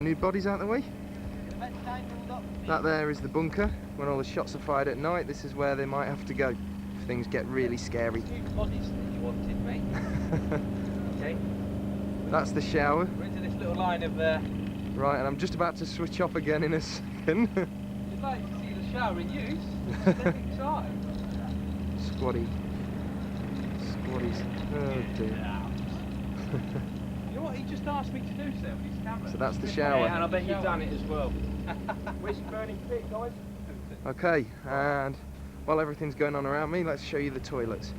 New bodies out the way. That there is the bunker. When all the shots are fired at night, this is where they might have to go if things get really scary. New bodies that you wanted, mate. Okay. That's the shower. We're into this little line of Right, and I'm just about to switch off again in a second. You'd like to see the shower in use? Splendid time. Squaddies. Oh dear. You know what he just asked me to do, sir, with his camera? So that's the shower. Yeah, and I bet you've done it as well. Where's your burning pit, guys? Okay, and while everything's going on around me, let's show you the toilets.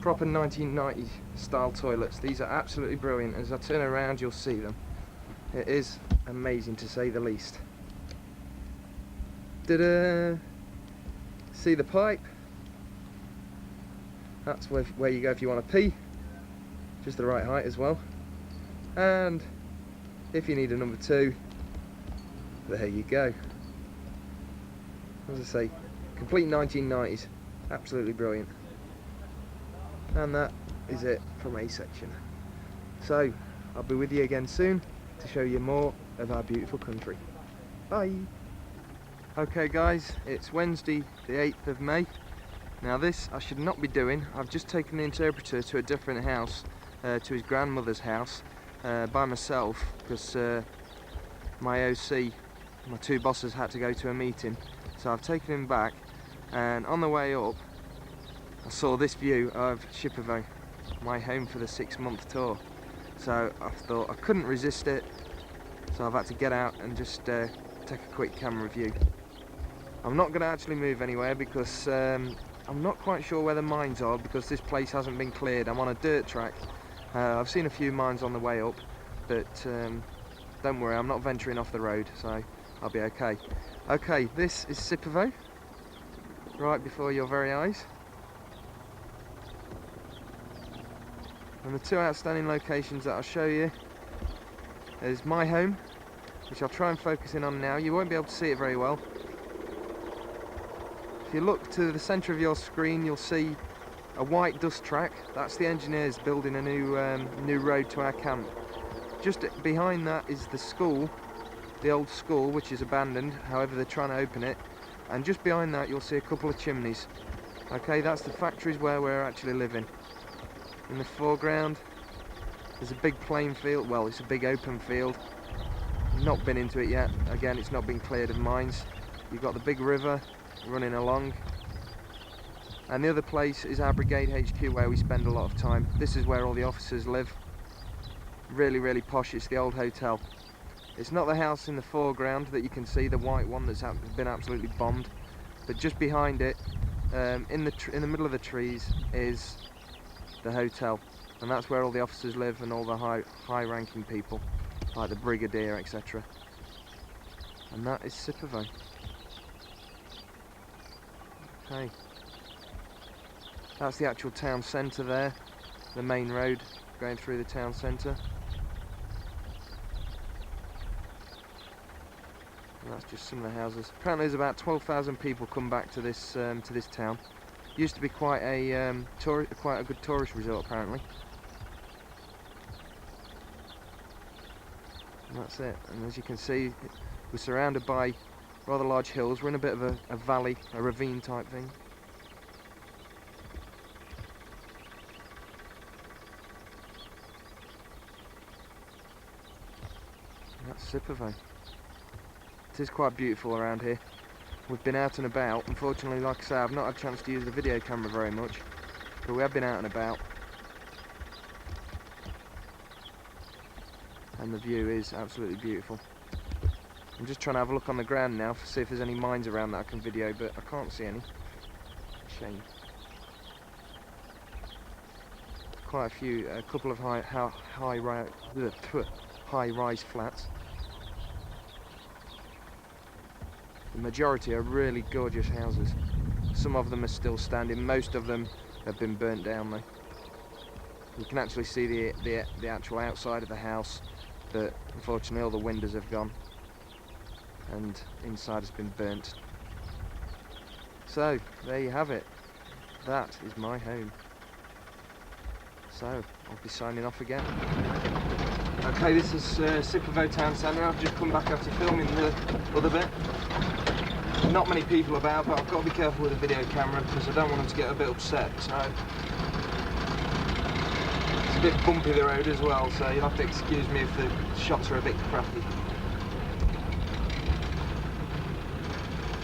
Proper 1990s style toilets. These are absolutely brilliant. As I turn around, you'll see them. It is amazing, to say the least. Ta-da! See the pipe? That's where you go if you want to pee. Just the right height as well. And if you need a number 2, there you go. As I say, complete 1990s. Absolutely brilliant. And that is it from A section. So I'll be with you again soon to show you more of our beautiful country. Bye. Okay guys, it's Wednesday the 8th of May. Now this I should not be doing. I've just taken the interpreter to a different house, to his grandmother's house, by myself, because my OC, my 2 bosses, had to go to a meeting. So I've taken him back, and on the way up I saw this view of Shipovo, my home for the 6-month tour. So I thought I couldn't resist it, so I've had to get out and just take a quick camera view. I'm not going to actually move anywhere because I'm not quite sure where the mines are, because this place hasn't been cleared. I'm on a dirt track. I've seen a few mines on the way up, but don't worry, I'm not venturing off the road, so I'll be okay. Okay, this is Shipovo, right before your very eyes. And the 2 outstanding locations that I'll show you is my home, which I'll try and focus in on now. You won't be able to see it very well. If you look to the centre of your screen, you'll see a white dust track. That's the engineers building a new road to our camp. Just behind that is the school, the old school, which is abandoned. However, they're trying to open it. And just behind that, you'll see a couple of chimneys. Okay, that's the factories where we're actually living. In the foreground, there's a big plain field. Well, it's a big open field. Not been into it yet. Again, it's not been cleared of mines. You've got the big river running along, and the other place is our brigade HQ, where we spend a lot of time. This is where all the officers live. Really posh. It's the old hotel. It's not the house in the foreground that you can see, the white one that's been absolutely bombed, but just behind it, in the middle of the trees, is the hotel, and that's where all the officers live and all the high ranking people, like the brigadier, etc. And that is Shipovo. Okay, that's the actual town centre there, the main road going through the town centre. And that's just some of the houses. Apparently there's about 12,000 people come back to this town. Used to be quite a good tourist resort, apparently. And that's it. And as you can see, we're surrounded by rather large hills. We're in a bit of a valley, a ravine type thing. And that's Shipovo. It is quite beautiful around here. We've been out and about. Unfortunately, like I say, I've not had a chance to use the video camera very much, but we have been out and about. And the view is absolutely beautiful. I'm just trying to have a look on the ground now to see if there's any mines around that I can video, but I can't see any. Shame. Quite a few, a couple of high-rise flats. The majority are really gorgeous houses. Some of them are still standing. Most of them have been burnt down though. You can actually see the actual outside of the house, but unfortunately all the windows have gone and inside has been burnt. So there you have it. That is my home. So I'll be signing off again. Okay, this is Sipovo Town Centre. I've just come back after filming the other bit. Not many people about, but I've got to be careful with the video camera because I don't want them to get a bit upset. So it's a bit bumpy, the road as well, so you'll have to excuse me if the shots are a bit crappy.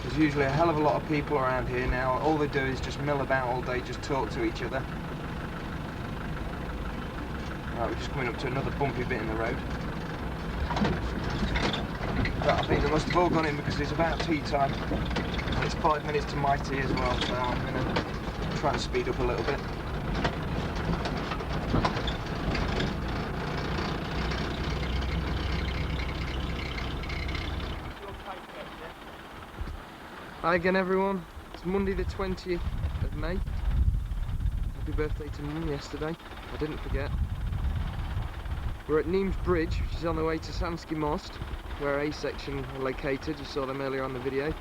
There's usually a hell of a lot of people around here now. All they do is just mill about all day, just talk to each other. Right, we're just coming up to another bumpy bit in the road. But I think they must have all gone in because it's about tea time. And it's 5 minutes to my tea as well, so I'm going to try and speed up a little bit. Hi again everyone, it's Monday the 20th of May. Happy birthday to Mum yesterday, I didn't forget. We're at Nimes Bridge, which is on the way to Sanski Most, where A section are located. You saw them earlier on the video.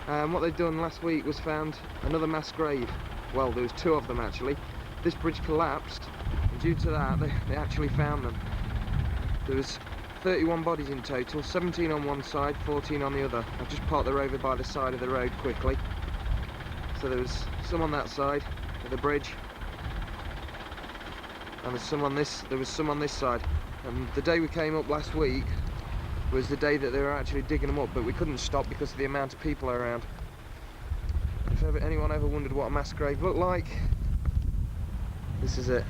What they'd done last week was found another mass grave. Well, there was two of them actually. This bridge collapsed, and due to that they actually found them. There was 31 bodies in total, 17 on one side, 14 on the other. I've just parked the rover by the side of the road quickly. So there was some on that side of the bridge, and there was some on this side. And the day we came up last week was the day that they were actually digging them up, but we couldn't stop because of the amount of people around. If anyone ever wondered what a mass grave looked like, this is it.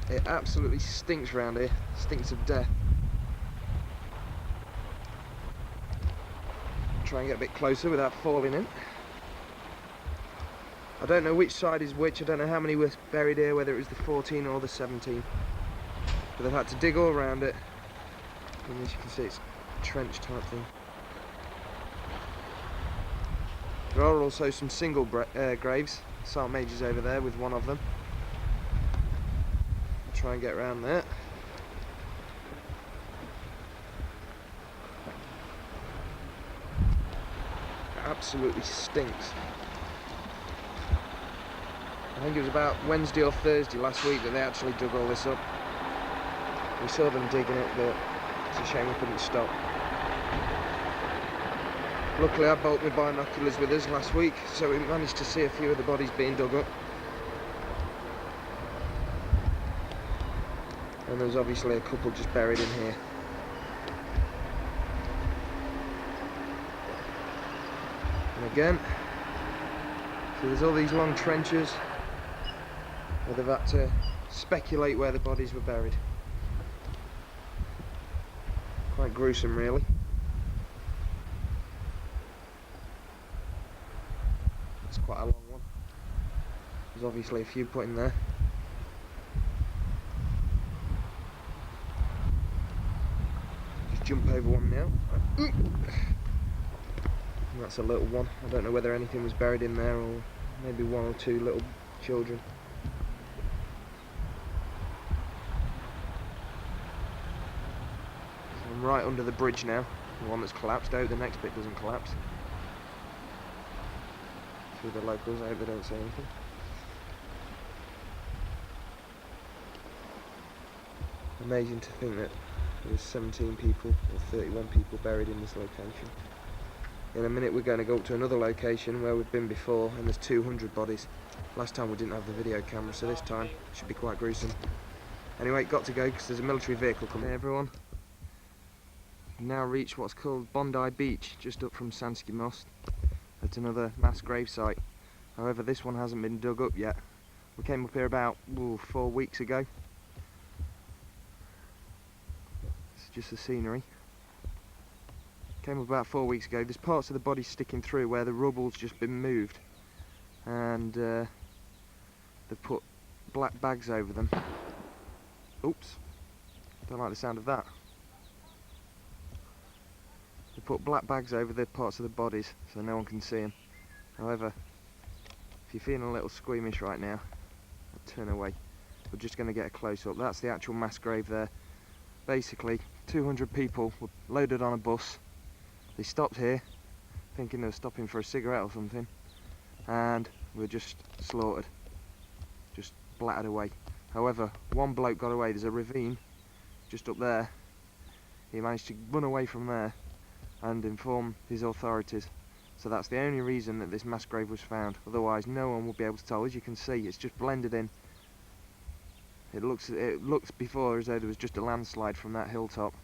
It absolutely stinks around here, stinks of death. Try and get a bit closer without falling in. I don't know which side is which, I don't know how many were buried here, whether it was the 14 or the 17. But they've had to dig all around it. And as you can see, it's a trench type thing. There are also some single graves. Sergeant Major's over there with one of them. I'll try and get around there. It absolutely stinks. I think it was about Wednesday or Thursday last week that they actually dug all this up. We saw them digging it, but it's a shame we couldn't stop. Luckily I brought my binoculars with us last week, so we managed to see a few of the bodies being dug up. And there's obviously a couple just buried in here. And again, so there's all these long trenches where they've had to speculate where the bodies were buried. Quite gruesome, really. It's quite a long one. There's obviously a few put in there. Just jump over one now. And that's a little one. I don't know whether anything was buried in there or maybe one or two little children. So I'm right under the bridge now, the one that's collapsed. I hope the next bit doesn't collapse. For the locals, I hope they don't say anything. Amazing to think that there's 17 people or 31 people buried in this location. In a minute we're going to go up to another location where we've been before, and there's 200 bodies. Last time we didn't have the video camera, so this time it should be quite gruesome. Anyway, got to go because there's a military vehicle coming. Hey everyone, we've now reached what's called Bondi Beach, just up from Sanski Most. It's another mass grave site. However, this one hasn't been dug up yet. We came up here about 4 weeks ago. It's just the scenery. Came up about 4 weeks ago. There's parts of the body sticking through where the rubble's just been moved, and they've put black bags over them. Oops, don't like the sound of that. They put black bags over the parts of the bodies so no one can see them. However, if you're feeling a little squeamish right now, turn away. We're just going to get a close-up. That's the actual mass grave there. Basically, 200 people were loaded on a bus. They stopped here, thinking they were stopping for a cigarette or something, and were just slaughtered, just blattered away. However, one bloke got away. There's a ravine just up there. He managed to run away from there and inform his authorities. So that's the only reason that this mass grave was found. Otherwise, no one would be able to tell. As you can see, it's just blended in. It looks before as though there was just a landslide from that hilltop.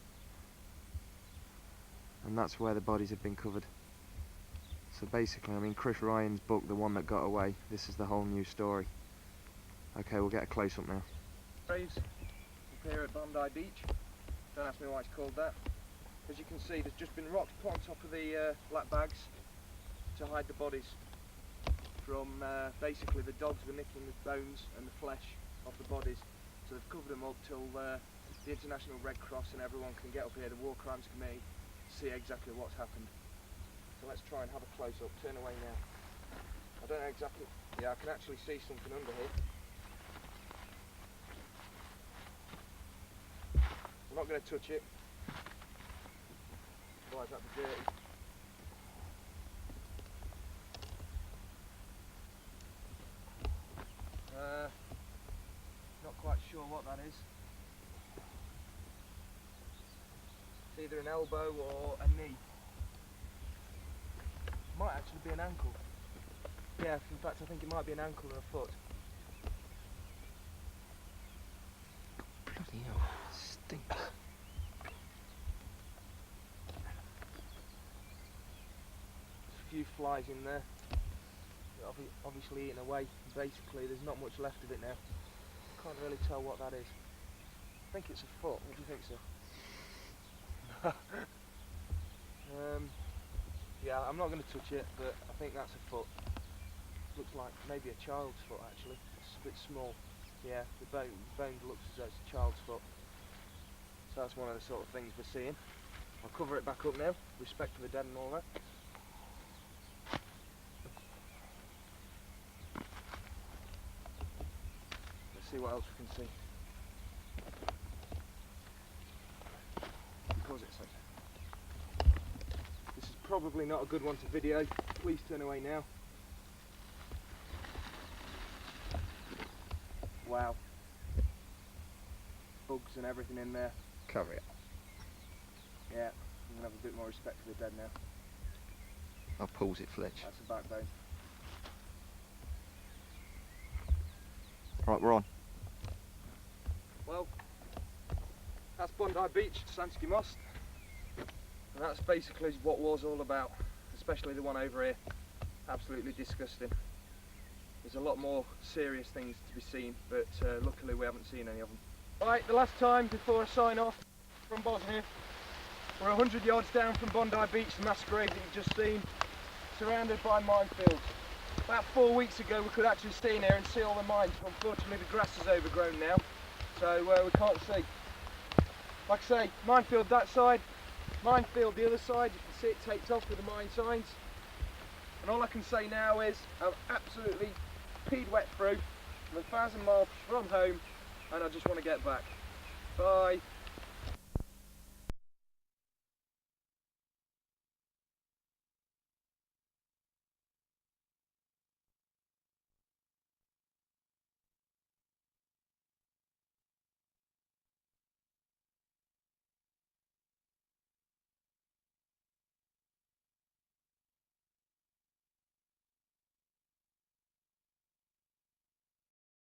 And that's where the bodies have been covered. So basically, I mean, Chris Ryan's book, The One That Got Away, this is the whole new story. Okay, we'll get a close-up now. Graves up here at Bondi Beach. Don't ask me why it's called that. As you can see, there's just been rocks put on top of the black bags to hide the bodies from, basically the dogs were nicking the bones and the flesh off the bodies. So they've covered them up till the International Red Cross and everyone can get up here, the War Crimes Committee, to see exactly what's happened. So let's try and have a close-up. Turn away now. I don't know exactly. Yeah, I can actually see something under here. I'm not going to touch it, otherwise that'd be dirty. Not quite sure what that is. It's either an elbow or a knee. Might actually be an ankle. Yeah, in fact I think it might be an ankle and a foot. Bloody hell, it stinks. There's a few flies in there. They're obviously eaten away. Basically there's not much left of it now. Can't really tell what that is. I think it's a foot. What do you think, sir? Yeah, I'm not going to touch it, but I think that's a foot. Looks like maybe a child's foot actually. It's a bit small. Yeah, the bone looks as though it's a child's foot. So that's one of the sort of things we're seeing. I'll cover it back up now. Respect for the dead and all that. Let's see what else we can see. Pause it a second. This is probably not a good one to video. Please turn away now. Wow. Bugs and everything in there. Cover it. Yeah, I'm going to have a bit more respect for the dead now. I'll pause it, Fletch. That's a backbone. Right, we're on. Well, that's Bondi Beach, Sansky Most. And that's basically what war's all about, especially the one over here. Absolutely disgusting. There's a lot more serious things to be seen, but luckily we haven't seen any of them. Right, the last time before I sign off from Bosnia, we're 100 yards down from Bondi Beach, the mass grave that you've just seen, surrounded by minefields. About 4 weeks ago we could actually stay in here and see all the mines. Unfortunately the grass is overgrown now, so we can't see. Like I say, minefield that side, minefield the other side. You can see it taped off with the mine signs. And all I can say now is I'm absolutely peed wet through. I'm 1,000 miles from home and I just want to get back. Bye.